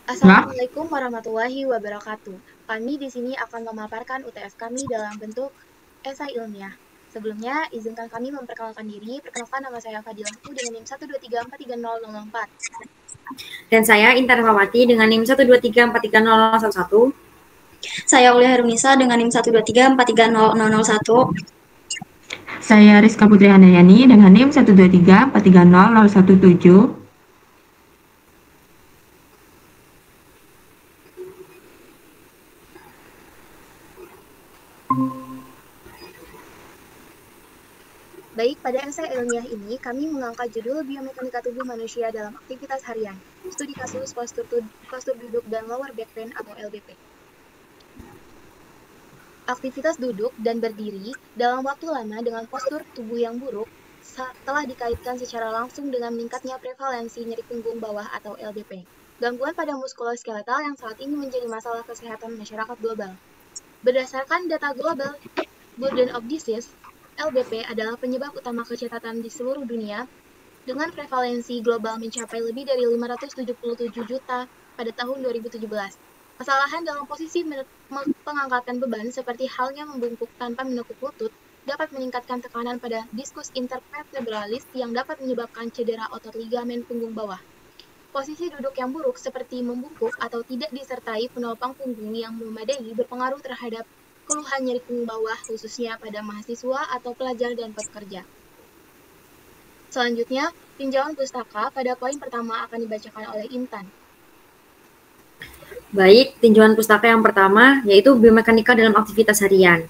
Nah, Assalamualaikum warahmatullahi wabarakatuh. Kami di sini akan memaparkan UTS kami dalam bentuk esai ilmiah. Sebelumnya, izinkan kami memperkenalkan diri. Perkenalkan, nama saya Fadilah U dengan NIM 123430004. Dan saya Intan Rahmawati dengan NIM 123430011. Saya Ulia Herunisa dengan NIM 123430001. saya Rizka Putri Handayani dengan NIM 123430017. Baik, pada esai ilmiah ini, kami mengangkat judul Biomekanika Tubuh Manusia dalam Aktivitas Harian, Studi Kasus Postur Duduk dan Lower Back Pain atau LBP. Aktivitas duduk dan berdiri dalam waktu lama dengan postur tubuh yang buruk telah dikaitkan secara langsung dengan meningkatnya prevalensi nyeri punggung bawah atau LBP, gangguan pada muskuloskeletal yang saat ini menjadi masalah kesehatan masyarakat global. Berdasarkan data Global Burden of Disease, LBP adalah penyebab utama kecacatan di seluruh dunia dengan prevalensi global mencapai lebih dari 577 juta pada tahun 2017. Kesalahan dalam posisi pengangkatan beban seperti halnya membungkuk tanpa menekuk lutut dapat meningkatkan tekanan pada diskus intervertebralis yang dapat menyebabkan cedera otot ligamen punggung bawah. Posisi duduk yang buruk seperti membungkuk atau tidak disertai penopang punggung yang memadai berpengaruh terhadap keluhan nyeri punggung bawah khususnya pada mahasiswa atau pelajar dan pekerja. Selanjutnya, tinjauan pustaka pada poin pertama akan dibacakan oleh Intan. Baik, tinjauan pustaka yang pertama yaitu biomekanika dalam aktivitas harian.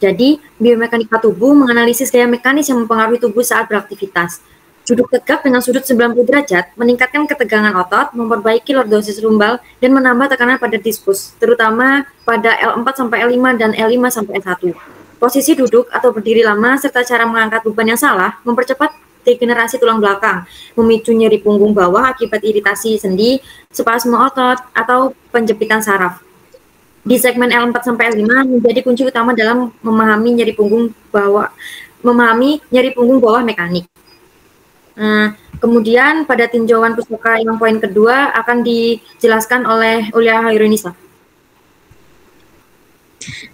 Jadi, biomekanika tubuh menganalisis gaya mekanis yang mempengaruhi tubuh saat beraktivitas. Duduk tegak dengan sudut 90 derajat, meningkatkan ketegangan otot, memperbaiki lordosis lumbal, dan menambah tekanan pada diskus, terutama pada L4 sampai L5 dan L5 sampai L1. Posisi duduk atau berdiri lama serta cara mengangkat beban yang salah mempercepat degenerasi tulang belakang, memicu nyeri punggung bawah akibat iritasi sendi, spasme otot, atau penjepitan saraf. Di segmen L4 sampai L5 menjadi kunci utama dalam memahami nyeri punggung bawah mekanik. Kemudian pada tinjauan pustaka yang poin kedua akan dijelaskan oleh Ulia Hairunisa.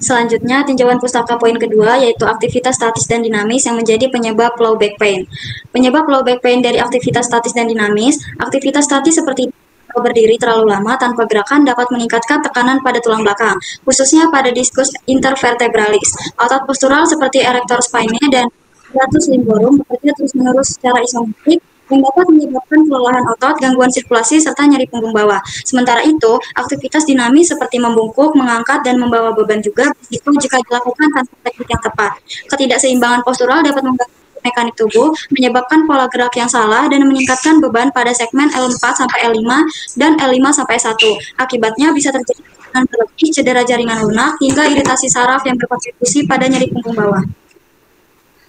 Selanjutnya, tinjauan pustaka poin kedua yaitu aktivitas statis dan dinamis yang menjadi penyebab low back pain. Penyebab low back pain dari aktivitas statis dan dinamis, aktivitas statis seperti berdiri terlalu lama tanpa gerakan dapat meningkatkan tekanan pada tulang belakang, khususnya pada diskus intervertebralis. Otot postural seperti erector spinae dan hiatus lumborum bekerja terus-menerus secara isometrik yang dapat menyebabkan kelelahan otot, gangguan sirkulasi, serta nyeri punggung bawah. Sementara itu, aktivitas dinamis seperti membungkuk, mengangkat, dan membawa beban juga berisiko jika dilakukan tanpa teknik yang tepat. Ketidakseimbangan postural dapat mengganggu mekanik tubuh, menyebabkan pola gerak yang salah, dan meningkatkan beban pada segmen L4 sampai L5 dan L5 sampai 1. Akibatnya bisa terjadi tekanan berlebih, cedera jaringan lunak, hingga iritasi saraf yang berkontribusi pada nyeri punggung bawah.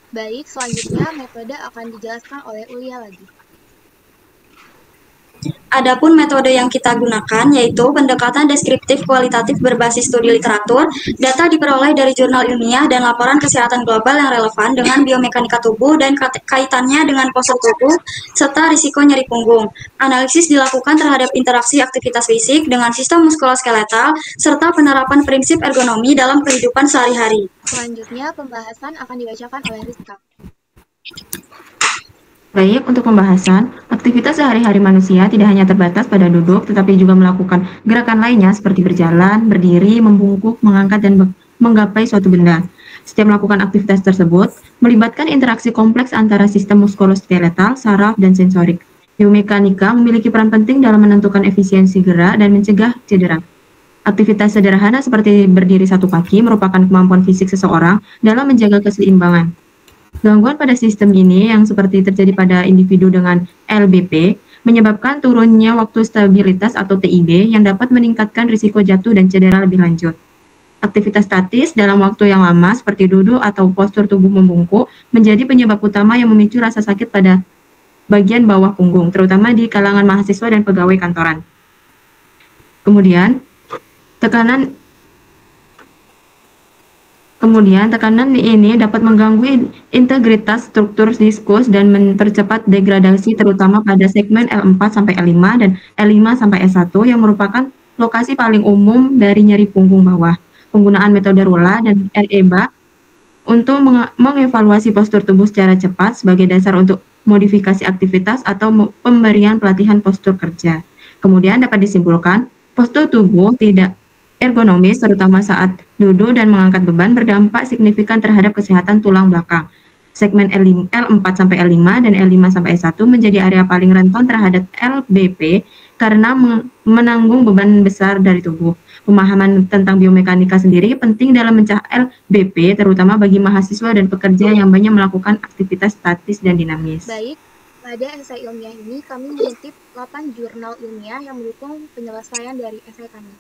Baik, selanjutnya metode akan dijelaskan oleh Ulia lagi. Adapun metode yang kita gunakan yaitu pendekatan deskriptif kualitatif berbasis studi literatur, data diperoleh dari jurnal ilmiah dan laporan kesehatan global yang relevan dengan biomekanika tubuh dan kaitannya dengan postur tubuh serta risiko nyeri punggung. Analisis dilakukan terhadap interaksi aktivitas fisik dengan sistem muskuloskeletal serta penerapan prinsip ergonomi dalam kehidupan sehari-hari. Selanjutnya, pembahasan akan dibacakan oleh Rizka. Baik, untuk pembahasan, aktivitas sehari-hari manusia tidak hanya terbatas pada duduk, tetapi juga melakukan gerakan lainnya seperti berjalan, berdiri, membungkuk, mengangkat, dan menggapai suatu benda. Setiap melakukan aktivitas tersebut melibatkan interaksi kompleks antara sistem muskuloskeletal, saraf, dan sensorik. Biomekanika memiliki peran penting dalam menentukan efisiensi gerak dan mencegah cedera. Aktivitas sederhana seperti berdiri satu kaki merupakan kemampuan fisik seseorang dalam menjaga keseimbangan. Gangguan pada sistem ini yang seperti terjadi pada individu dengan LBP menyebabkan turunnya waktu stabilitas atau TIB yang dapat meningkatkan risiko jatuh dan cedera lebih lanjut. Aktivitas statis dalam waktu yang lama seperti duduk atau postur tubuh membungkuk menjadi penyebab utama yang memicu rasa sakit pada bagian bawah punggung, terutama di kalangan mahasiswa dan pegawai kantoran. Kemudian, tekanan Kemudian, tekanan ini dapat mengganggu integritas struktur diskus dan mempercepat degradasi terutama pada segmen L4 sampai L5 dan L5 sampai S1 yang merupakan lokasi paling umum dari nyeri punggung bawah. Penggunaan metode Rula dan REBA untuk mengevaluasi postur tubuh secara cepat sebagai dasar untuk modifikasi aktivitas atau pemberian pelatihan postur kerja. Kemudian dapat disimpulkan, postur tubuh tidak ergonomis terutama saat duduk dan mengangkat beban berdampak signifikan terhadap kesehatan tulang belakang. Segmen L4 sampai L5 dan L5 sampai S1 menjadi area paling rentan terhadap LBP karena menanggung beban besar dari tubuh. Pemahaman tentang biomekanika sendiri penting dalam mencegah LBP terutama bagi mahasiswa dan pekerja yang banyak melakukan aktivitas statis dan dinamis. Baik, pada esai ilmiah ini kami mengutip 8 jurnal ilmiah yang mendukung penyelesaian dari esai kami.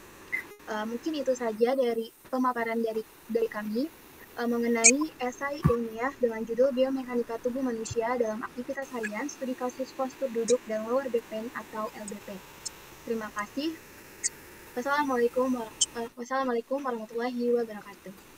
Mungkin itu saja dari pemaparan dari kami mengenai esai ilmiah dengan judul Biomekanika Tubuh Manusia dalam Aktivitas Harian, Studi Kasus Postur Duduk dan Lower Back Pain atau LBP. Terima kasih. Wassalamualaikum warahmatullahi wabarakatuh.